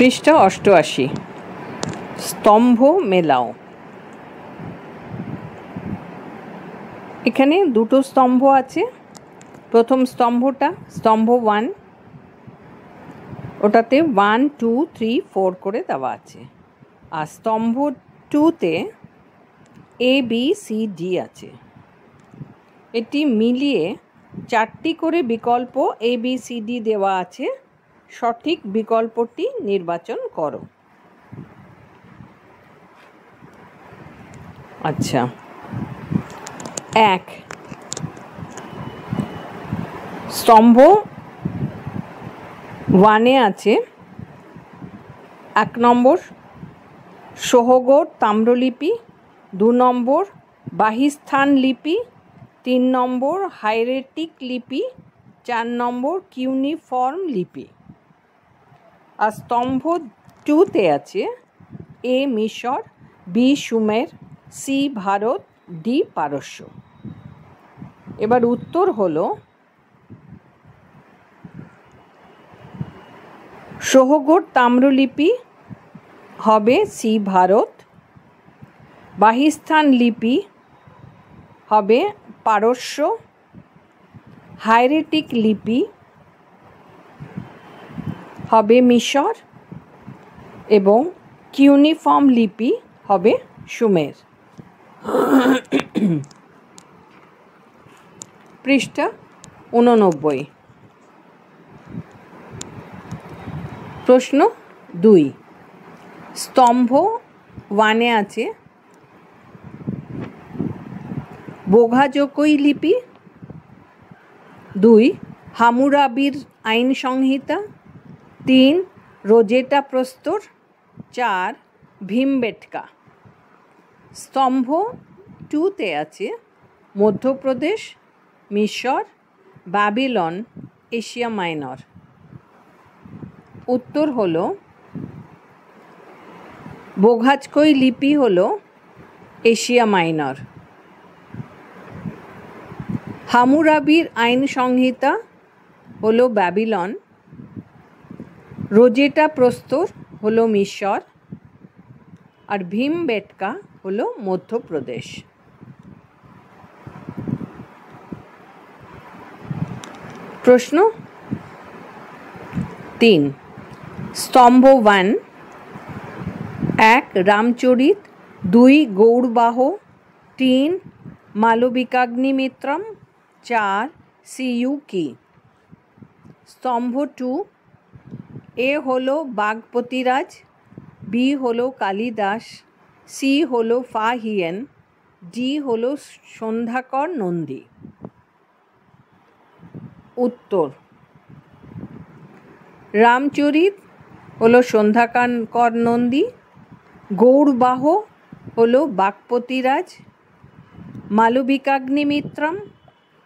পৃষ্ঠা ৮৮। স্তম্ভ মেলাও। এখানে দুটো স্তম্ভ আছে। প্রথম স্তম্ভটা স্তম্ভ 1, ওটাতে 1 2 3 4 করে দেওয়া আছে। আর স্তম্ভ 2তে ABCD আছে। এটি মিলিয়ে 4টি করে বিকল্প ABCD দেওয়া আছে। সঠিক বিকল্পটি নির্বাচন করো। আচ্ছা, 1 স্তম্ভ 1-এ আছে 1 নম্বর সহগর তাম্রলিপি, 2 নম্বর বাহিস্থান লিপি, 3 নম্বর হাইরেটিক লিপি, 4 নম্বর কিউনিফর্ম লিপি। আর স্তম্ভ 2-তে আছে A মিশর, B সুমের, C ভারত, D পারস্য। এবার উত্তর হলো সহগর তাম্রলিপি হবে C ভারত, বাহিস্থান লিপি হবে পারস্য, হাইরেটিক লিপি হবে মিশর এবং কিউনিফর্ম লিপি হবে সুমের। পৃষ্ঠা 89। প্রশ্ন 2, স্তম্ভ 1-এ আছে বোঘাজকই লিপি, 2 হামুরাবির আইন সংহিতা, 3 রোজেটা প্রস্তর, 4 ভীমবেটকা। স্তম্ভ 2-তে আছে মধ্যপ্রদেশ, মিশর, ব্যাবিলন, এশিয়া মাইনর। উত্তর হলো বোঘাজকই লিপি হলো এশিয়া মাইনর, হামুরাবির আইন সংহিতা হলো ব্যাবিলন, রোজেটা প্রস্তর হলো মিশর, আর ভীমবেটকা হলো মধ্যপ্রদেশ। প্রশ্ন 3, স্তম্ভ 1 1 রামচরিত, 2 গৌড়বাহ, 3 মালবিকাগ্নিমিত্রম, 4 সিইউ কি। স্তম্ভ 2 A হলো বাগপতিরাজ, B হলো কালিদাস, C হলো ফাহিয়েন, D হলো সন্ধ্যাকর নন্দী। উত্তর রামচরিত হলো সন্ধ্যাকর নন্দী, গৌড়বাহ হলো বাগপতিরাজ, মালবিকাগ্নিমিত্রম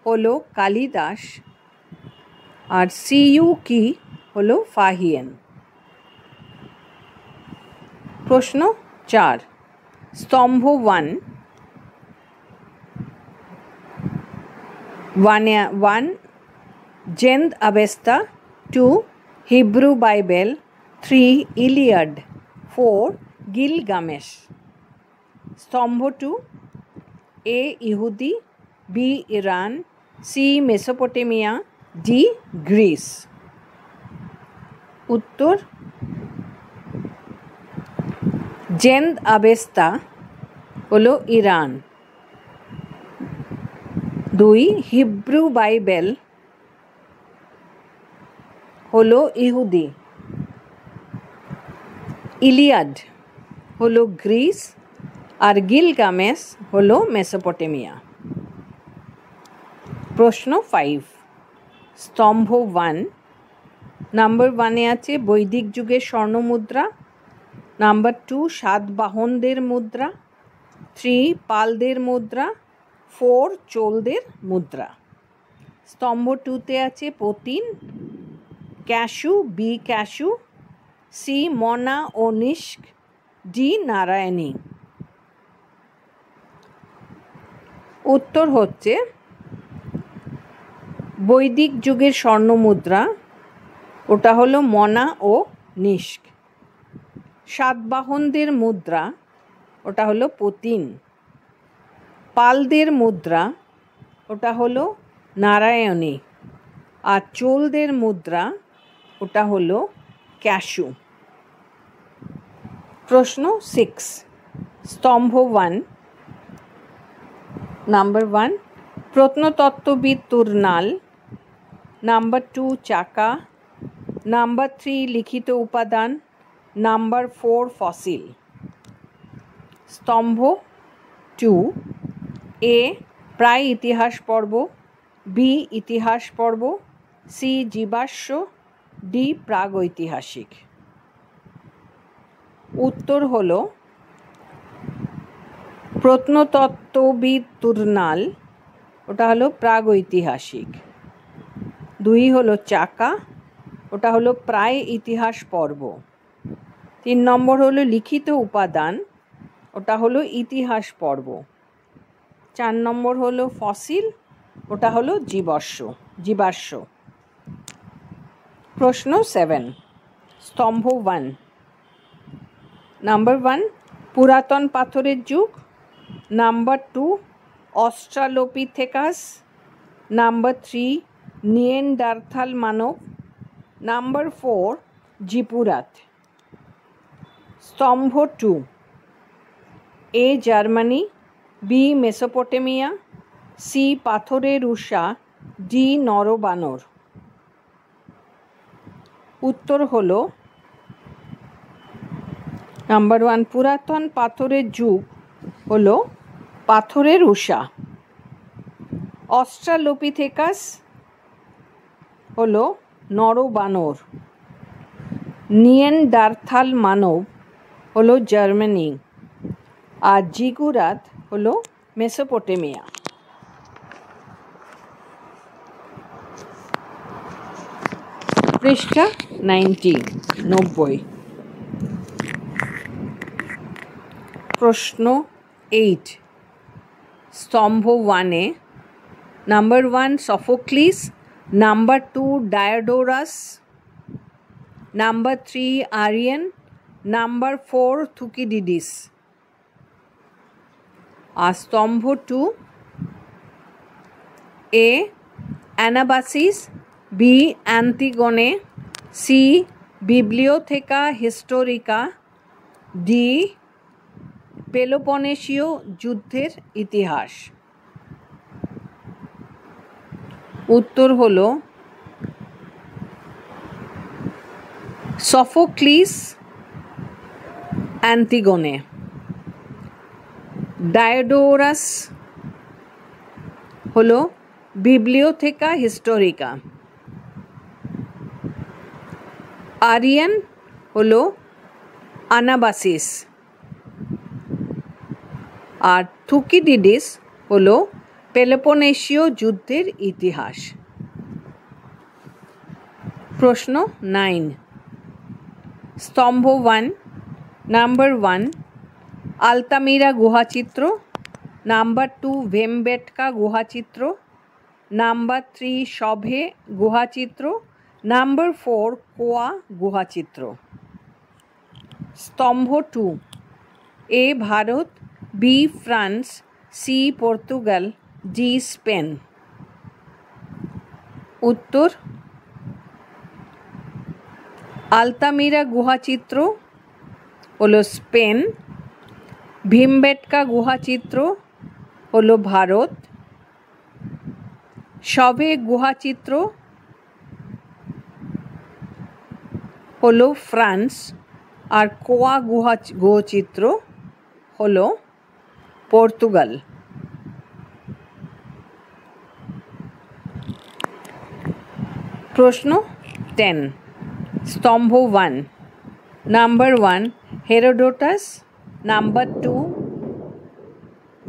হলো কালিদাস, আর সিইউ কি হলো ফাহিয়েন। প্রশ্ন 4, স্তম্ভ 1 Zend Avesta, 2 Hebrew Bible, 3 Iliad, 4 Gilgamesh. স্তম্ভ 2 A ইহুদি, B Iran, C Mesopotamia, D Greece. উত্তর জেন্দ আবেস্তা হলো ইরান, 2 হিব্রু বাইবেল হলো ইহুদি, ইলিয়াড হলো গ্রিস, আর গিলগামেশ হলো মেসোপটেমিয়া। প্রশ্ন 5, স্তম্ভ 1 নাম্বার 1-এ আছে বৈদিক যুগের স্বর্ণমুদ্রা, নাম্বার 2 সাতবাহনদের মুদ্রা, 3 পালদের মুদ্রা, 4 চোলদের মুদ্রা। স্তম্ভ 2-তে আছে পতিন, ক্যাশু, B ক্যাশু, C মনা ও নিষ্ক, D নারায়ণী। উত্তর হচ্ছে বৈদিক যুগের স্বর্ণমুদ্রা, ওটা হলো মনা ও নিষ্ক। সাতবাহনদের মুদ্রা, ওটা হলো পতিন। পালদের মুদ্রা, ওটা হলো নারায়ণী। আর চোলদের মুদ্রা, ওটা হলো ক্যাশু। প্রশ্ন 6, স্তম্ভ 1। নাম্বার 1 প্রত্নতত্ত্ববিদ তুরনাল। নাম্বার 2 চাকা। নাম্বার 3 লিখিত উপাদান। Number 4 fossil. স্তম্ভ 2, এ প্রায় ইতিহাস পর্ব, বি ইতিহাস পর্ব, সি জীবাশ্ম, ডি প্রাগৈতিহাসিক। উত্তর হলো প্রত্নতত্ত্ববিদ তুরনাল, ওটা হলো প্রাগৈতিহাসিক। 2 হলো চাকা, ওটা হলো প্রায় ইতিহাস পর্ব। 3 নম্বর হলো লিখিত উপাদান, ওটা হলো ইতিহাস পর্ব। 4 নম্বর হলো ফসিল, ওটা হলো জীবাশ্ম। প্রশ্ন 7, স্তম্ভ 1। নাম্বার 1 পুরাতন পাথরের যুগ। Number 2 Australopithecus. নাম্বার 3 নিয়েন্ডারথাল মানব। Number 4 ziggurat. স্তম্ভ 2, A Germany, B Mesopotamia, C পাথরের উষা, ডি নরবানর। উত্তর হলো নাম্বার 1 পুরাতন পাথরের যুগ হলো পাথরের উষা। অস্ট্রালোপিথেকাস হলো নরবানর। নিয়েন্ডারথাল মানব হলো জার্মানি। আর জিগুরাত হলো মেসোপটেমিয়া। পৃষ্ঠা 90। প্রশ্ন 8, স্তম্ভ 1-এ number 1 Sophocles, number 2 Diodorus, number 3 Arrian, number 4 Thucydides. আর স্তম্ভ 2, A Anabasis, B Antigone, C Bibliotheca Historica, D পেলোপনেশীয় যুদ্ধের ইতিহাস। উত্তর হলো সফোক্লিস, অ্যান্টিগনে। ডায়োডোরাস হলো বিবলিওথেকা হিস্টোরিকা। আরিয়ান হলো আনাবাসিস। আর থুকিডিডিস হলো পেলোপনেশীয় যুদ্ধের ইতিহাস। প্রশ্ন 9, স্তম্ভ 1। নাম্বার 1 আলতামিরা গুহাচিত্র। নাম্বার 2 ভেমবেটকা গুহাচিত্র। নাম্বার 3 সভে গুহাচিত্র। নাম্বার 4 কোয়া গুহাচিত্র। স্তম্ভ 2, A Bharat, B France, C Portugal, D Spain. উত্তর আলতামিরা গুহাচিত্র হলো স্পেন। ভীমবেটকা গুহাচিত্র হলো ভারত। সভে গুহাচিত্র হলো ফ্রান্স। আর কোয়া গুহাচিত্র হলো পর্তুগাল। প্রশ্ন 10, স্তম্ভ 1। Number 1 Herodotus, number 2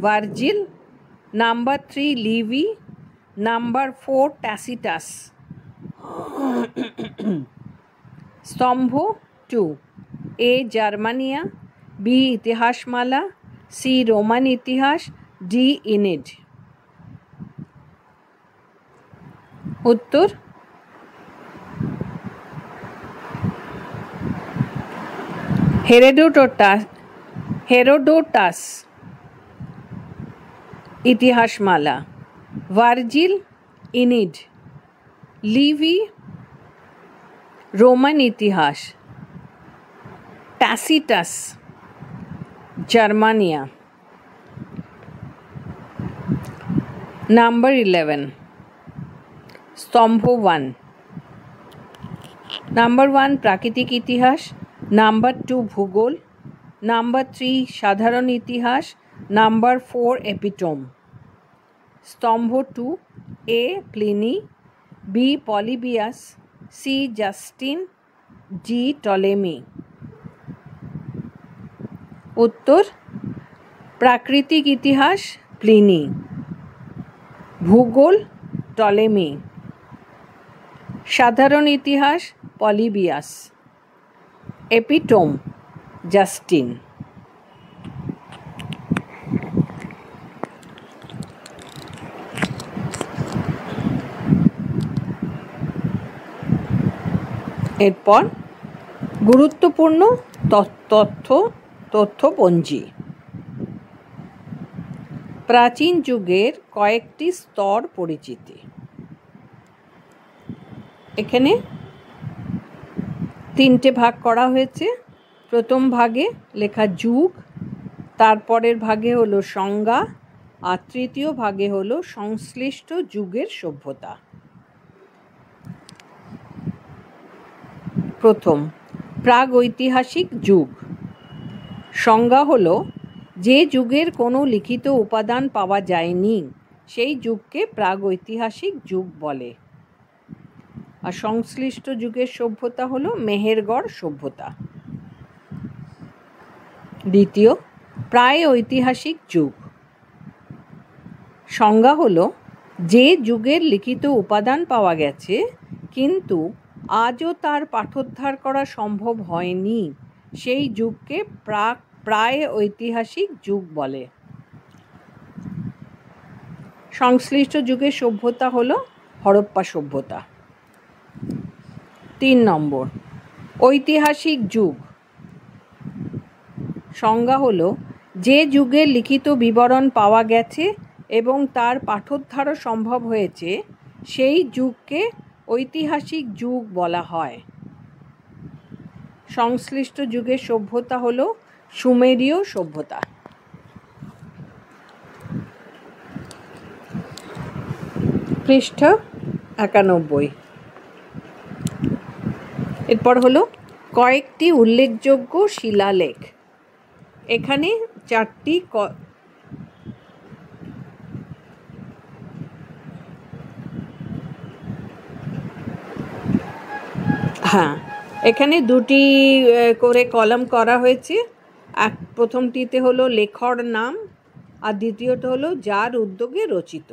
Virgil, number 3 Livy, number 4 Tacitus. স্তম্ভ 2, এ জার্মানিয়া, বি ইতিহাসমালা, সি রোমান ইতিহাস, ডি ইনিড। উত্তর হেরোডোটাস ইতিহাসমালা, ভার্জিল ইনিড, লিভি রোমান ইতিহাস, ট্যাসিটাস জার্মানিয়া। নাম্বার 11 স্তম্ভ 1। নাম্বার 1 প্রাকৃতিক ইতিহাস, নাম্বার 2 ভূগোল, নাম্বার 3 সাধারণ ইতিহাস, নাম্বার 4 এপিটোম। স্তম্ভ 2, এ প্লিনি, বি পলিবিয়াস, সি জাস্টিন, জি টলেমি। উত্তর প্রাকৃতিক ইতিহাস প্লিনি, ভূগোল টলেমি, সাধারণ ইতিহাস পলিবিয়াস, এপিটোম জাস্টিন। এরপর গুরুত্বপূর্ণ তথ্যপঞ্জি। প্রাচীন যুগের কয়েকটি স্তর পরিচিতি। এখানে 3টে ভাগ করা হয়েছে। প্রথম ভাগে লেখা যুগ, তারপরের ভাগে হলো সংজ্ঞা, আর তৃতীয় ভাগে হলো সংশ্লিষ্ট যুগের সভ্যতা। প্রথম প্রাগৈতিহাসিক যুগ। সংজ্ঞা হলো যে যুগের কোনো লিখিত উপাদান পাওয়া যায়নি সেই যুগকে প্রাগৈতিহাসিক যুগ বলে। আর সংশ্লিষ্ট যুগের সভ্যতা হলো মেহেরগড় সভ্যতা। দ্বিতীয় প্রায় ঐতিহাসিক যুগ। সংজ্ঞা হলো যে যুগের লিখিত উপাদান পাওয়া গেছে কিন্তু আজও তার পাঠোদ্ধার করা সম্ভব হয়নি সেই যুগকে প্রায় ঐতিহাসিক যুগ বলে। সংশ্লিষ্ট যুগের সভ্যতা হলো হরপ্পা সভ্যতা। 3 নম্বর ঐতিহাসিক যুগ। সংজ্ঞা হলো যে যুগের লিখিত বিবরণ পাওয়া গেছে এবং তার পাঠোদ্ধারও সম্ভব হয়েছে সেই যুগকে ঐতিহাসিক যুগ বলা হয়। সংশ্লিষ্ট যুগের সভ্যতা হলো সুমেরীয় সভ্যতা। পৃষ্ঠা 91। এরপর হলো কয়েকটি উল্লেখযোগ্য শিলালেখ। এখানে 4টি এখানে 2টি করে কলাম করা হয়েছে। প্রথমটিতে হলো লেখর নাম আর দ্বিতীয়টা হলো যার উদ্যোগে রচিত।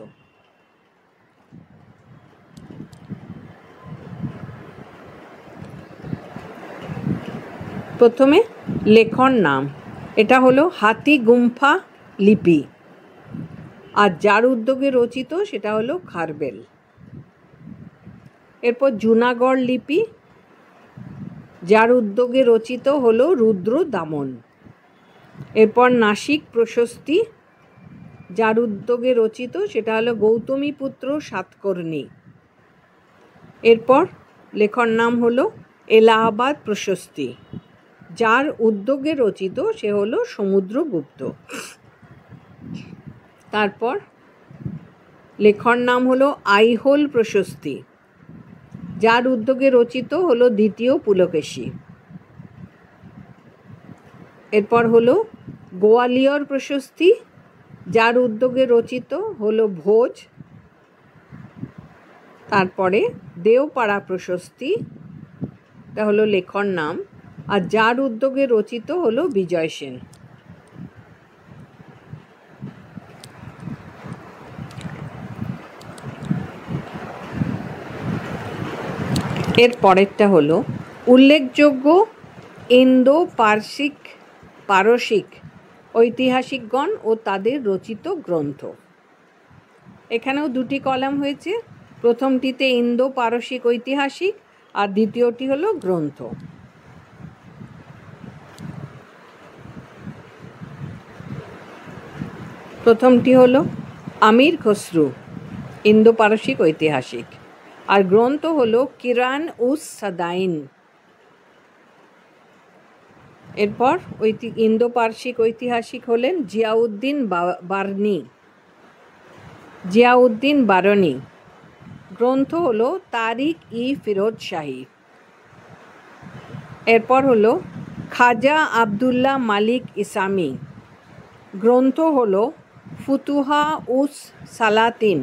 প্রথমে লেখর নাম, এটা হলো হাতিগুম্ফা লিপি, আর যার উদ্যোগে রচিত সেটা হলো খারবেল। এরপর জুনাগড় লিপি, যার উদ্যোগে রচিত হলো রুদ্র দামন। এরপর নাসিক প্রশস্তি, যার উদ্যোগে রচিত সেটা হলো গৌতমীপুত্র সাতকর্ণী। এরপর লেখর নাম হলো এলাহাবাদ প্রশস্তি, যার উদ্যোগে রচিত সে হলো সমুদ্রগুপ্ত। তারপর লেখর নাম হলো আইহোল প্রশস্তি, যার উদ্যোগে রচিত হলো দ্বিতীয় পুলকেশী। এরপর হলো গোয়ালিয়র প্রশস্তি, যার উদ্যোগে রচিত হলো ভোজ। তারপরে দেওপাড়া প্রশস্তি, এটা হলো লেখর নাম, আর যার উদ্যোগে রচিত হলো বিজয় সেন। এর পরেরটা হলো উল্লেখযোগ্য ইন্দো পারসিক ঐতিহাসিকগণ ও তাদের রচিত গ্রন্থ। এখানেও 2টি কলাম হয়েছে। প্রথমটিতে ইন্দো পারসিক ঐতিহাসিক আর দ্বিতীয়টি হলো গ্রন্থ। প্রথমটি হলো আমির খসরু, ইন্দো পারসিক ঐতিহাসিক, আর গ্রন্থ হলো কিরান উস সাদাইন। এরপর ইন্দো পারসিক ঐতিহাসিক হলেন জিয়াউদ্দিন বারনি। গ্রন্থ হলো তারিক ই ফিরোজ শাহী। এরপর হলো খাজা আবদুল্লাহ মালিক ইসামি। গ্রন্থ হলো ফুতুহা উস সালাতিন।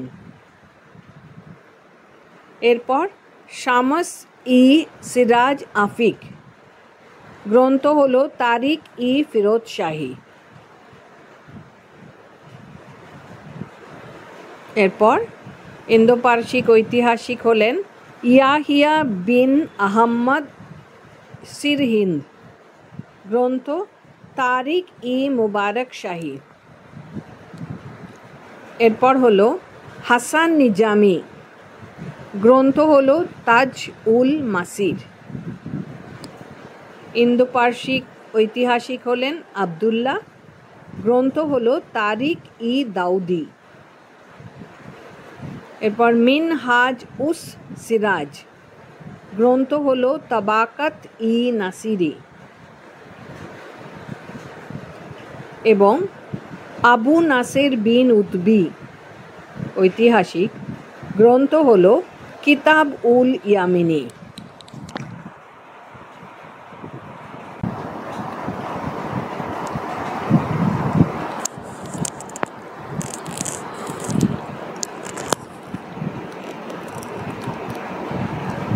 এরপর শামস ই সিরাজ আফিক। গ্রন্থ হলো তারিক ই ফিরোজ শাহী। এরপর ইন্দো পারসিক ঐতিহাসিক হলেন ইয়াহিয়া বিন আহম্মদ সিরহিন্দ। গ্রন্থ তারিক ই মুবারক শাহী। এরপর হলো হাসান নিজামি। গ্রন্থ হলো তাজ উল মাসির। ইন্দো পারসিক ঐতিহাসিক হলেন আবদুল্লাহ। গ্রন্থ হলো তারিক ই দাউদি। এরপর মিনহাজ উস সিরাজ। গ্রন্থ হলো তাবাকাত ই নাসিরি। এবং আবু নাসের বিন উতবি ঐতিহাসিক। গ্রন্থ হলো কিতাব উল ইয়ামিনী।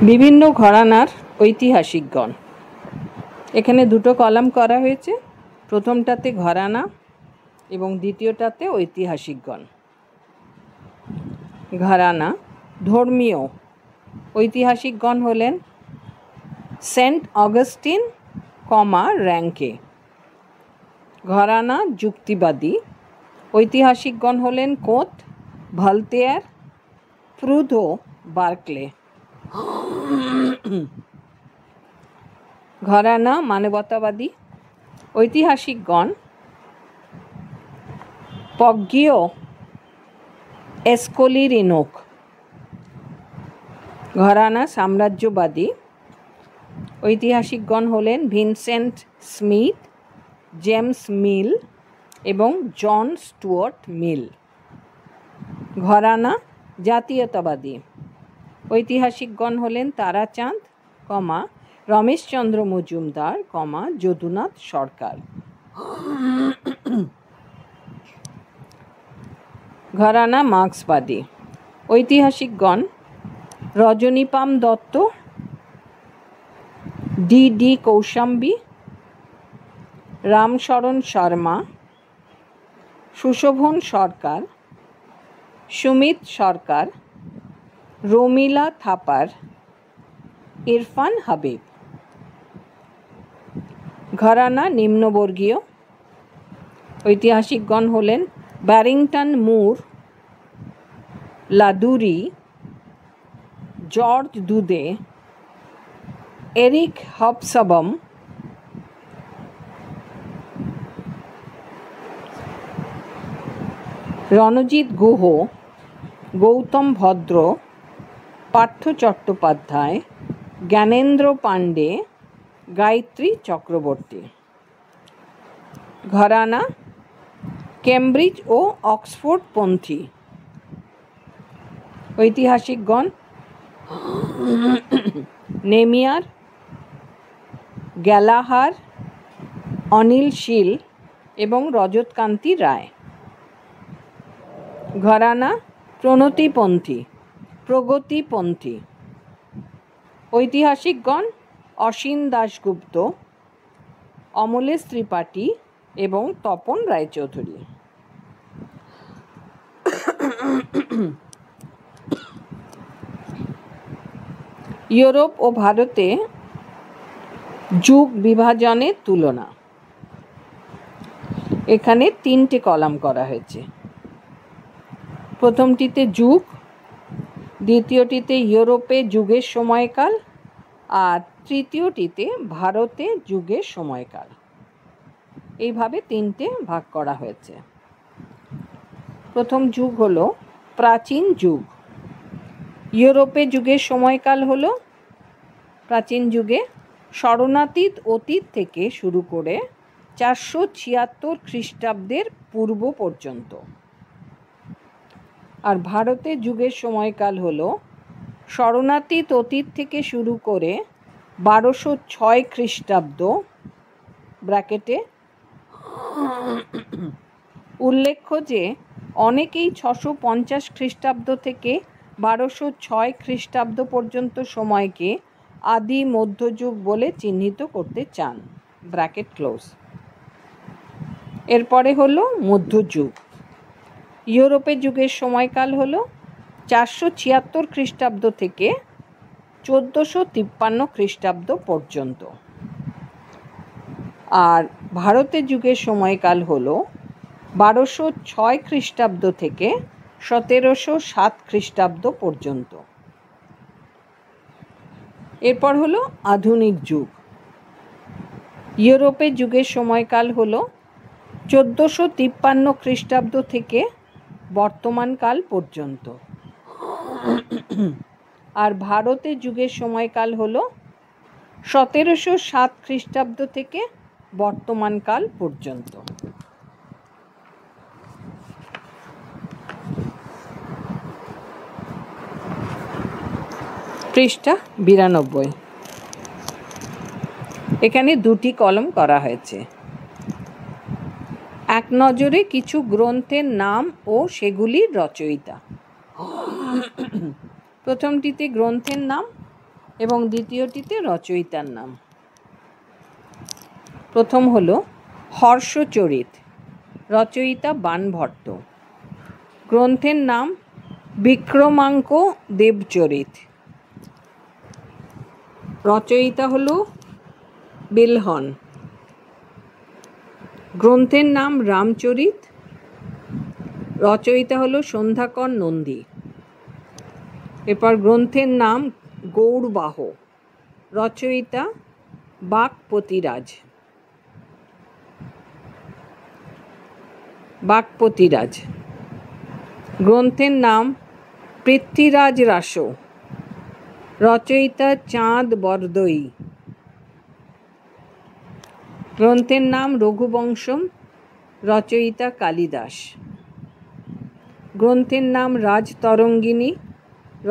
বিভিন্ন ঘরানার ঐতিহাসিকগণ। এখানে দুটো কলাম করা হয়েছে, প্রথমটাতে ঘরানা এবং দ্বিতীয়টাতে ঐতিহাসিকগণ। ঘরানা ধর্মীয় ঐতিহাসিকগণ হলেন সেন্ট অগাস্টিন, র্যাঙ্কে। ঘরানা যুক্তিবাদী ঐতিহাসিকগণ হলেন কোট, ভলতেয়ার, প্রুধো, বার্কলে। ঘরানা মানবতাবাদী ঐতিহাসিকগণ পগ্গিও এসকোলিরিনোক। ঘরানা সাম্রাজ্যবাদী ঐতিহাসিকগণ হলেন ভিনসেন্ট স্মিথ, জেমস মিল এবং জন স্টুয়ার্ট মিল। ঘরানা জাতীয়তাবাদী ঐতিহাসিকগণ হলেন তারাচাঁদ, রমেশচন্দ্র মজুমদার, যদুনাথ সরকার। ঘরানা মার্ক্সবাদী ঐতিহাসিকগণ রজনীপাম দত্ত, ডি কৌশাম্বী, রামশরণ শর্মা, সুশোভন সরকার, সুমিত সরকার, রমিলা থাপার, ইরফান হাবিব। ঘরানা নিম্নবর্গীয় ঐতিহাসিকগণ হলেন Barrington Moore, Ladurie, George Rude, Eric Hobsbawm, Ranajit Guha, Gautam Bhadra, Partha Chattopadhyay, Gyanendra Pandey, Gayatri Chakravorty. ঘরানা কেমব্রিজ ও অক্সফোর্ড পন্থী ঐতিহাসিকগণ নেমিয়ার, গ্যালাহার, অনিল শীল এবং রজতকান্তি রায়। ঘরানা প্রগতিপন্থী ঐতিহাসিকগণ অসীন দাশগুপ্ত, অমলেশ ত্রিপাঠী এবং তপন রায়চৌধুরী। ইউরোপ ও ভারতে যুগ বিভাজনের তুলনা। এখানে 3টে কলাম করা হয়েছে। প্রথমটিতে যুগ, দ্বিতীয়টিতে ইউরোপে যুগের সময়কাল, আর তৃতীয়টিতে ভারতে যুগের সময়কাল। এইভাবে 3টে ভাগ করা হয়েছে। প্রথম যুগ হলো প্রাচীন যুগ। ইউরোপে যুগের সময়কাল হলো প্রাচীন যুগে স্মরণাতীত অতীত থেকে শুরু করে 476 খ্রিস্টাব্দের পূর্ব পর্যন্ত। আর ভারতের যুগের সময়কাল হলো স্মরণাতীত অতীত থেকে শুরু করে 1206 খ্রিস্টাব্দ ব্র্যাকেটে। উল্লেখ্য যে অনেকেই 650 খ্রিস্টাব্দ থেকে 1206 খ্রিস্টাব্দ পর্যন্ত সময়কে আদি মধ্যযুগ বলে চিহ্নিত করতে চান, ব্র্যাকেট ক্লোজ। এরপরে হলো মধ্যযুগ। ইউরোপের যুগের সময়কাল হলো 476 খ্রিস্টাব্দ থেকে 1453 খ্রিস্টাব্দ পর্যন্ত। আর ভারতের যুগের সময়কাল হলো 1206 খ্রিস্টাব্দ থেকে 1707 খ্রিস্টাব্দ পর্যন্ত। এরপর হলো আধুনিক যুগ। ইউরোপের যুগের সময়কাল হলো 1453 খ্রিস্টাব্দ থেকে বর্তমানকাল পর্যন্ত। আর ভারতের যুগের সময়কাল হলো 1707 খ্রিস্টাব্দ থেকে বর্তমানকাল পর্যন্ত। পৃষ্ঠা 92। এখানে দুটি কলম করা হয়েছে। এক নজরে কিছু গ্রন্থের নাম ও সেগুলির রচয়িতা। প্রথমটিতে গ্রন্থের নাম এবং দ্বিতীয়টিতে রচয়িতার নাম। প্রথম হলো হর্ষচরিত, রচয়িতা বাণভট্ট। গ্রন্থের নাম বিক্রমাঙ্ক দেবচরিত। রচয়িতা হলো বিলহন। গ্রন্থের নাম রামচরিত। রচয়িতা হলো সন্ধ্যাকর নন্দী। এরপর গ্রন্থের নাম গৌড়বাহ। রচয়িতা বাক্পতিরাজ। বাক্পতিরাজ। গ্রন্থের নাম পৃথ্বীরাজ রাস। রচয়িতা চাঁদ বরদই। গ্রন্থের নাম রঘুবংশম। রচয়িতা কালিদাস। গ্রন্থের নাম রাজতরঙ্গিনী।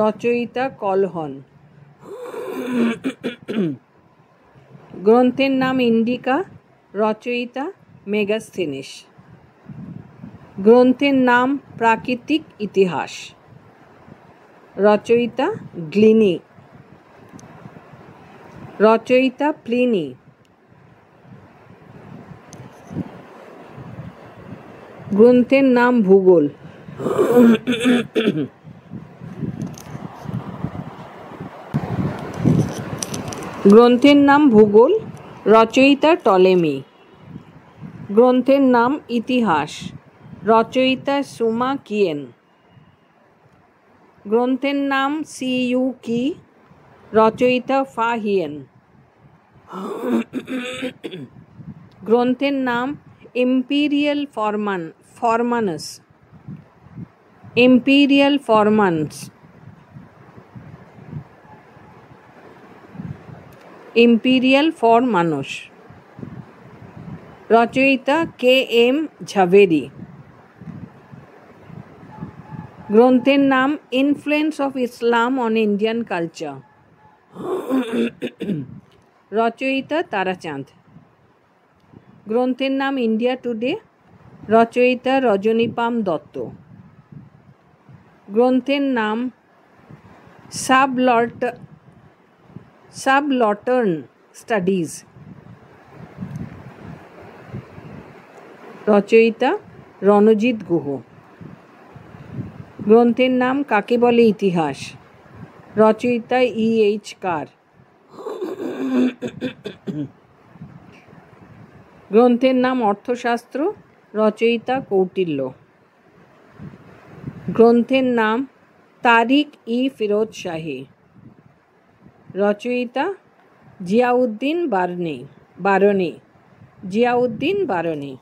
রচয়িতা কলহন। গ্রন্থের নাম ইন্ডিকা। রচয়িতা মেগাস্থেনিস। গ্রন্থের নাম প্রাকৃতিক ইতিহাস। রচয়িতা গ্লিনি। রচয়িতা প্লিনি। গ্রন্থের নাম ভূগোল। গ্রন্থের নাম ভূগোল। রচয়িতা টলেমি। গ্রন্থের নাম ইতিহাস। রচয়িতা সুমা কিয়েন। গ্রন্থের নাম সিইউকি। রচয়িতা ফাহিয়েন। গ্রন্থের নাম ইম্পিরিয়াল ফরমানস। ইম্পিরিয়াল ফরমানস। ইম্পিরিয়াল ফর মানুষ। রচয়িতা কে এম ঝাভেরি। গ্রন্থের নাম influence of Islam on Indian culture. রচয়িতা তারাচাঁদ। গ্রন্থের নাম ইন্ডিয়া টুডে। রচয়িতা রজনীপাম দত্ত। গ্রন্থের নাম সাবলটার্ন স্টাডিজ। রচয়িতা রণজিৎ গুহ। গ্রন্থের নাম কাকে বলে ইতিহাস। রচয়িতা E.H. কার। গ্রন্থের নাম অর্থশাস্ত্র। রচয়িতা কৌটিল্য। গ্রন্থের নাম তারিক ই ফিরোজ শাহী। রচয়িতা জিয়াউদ্দিন বারনী। জিয়াউদ্দিন বারনী।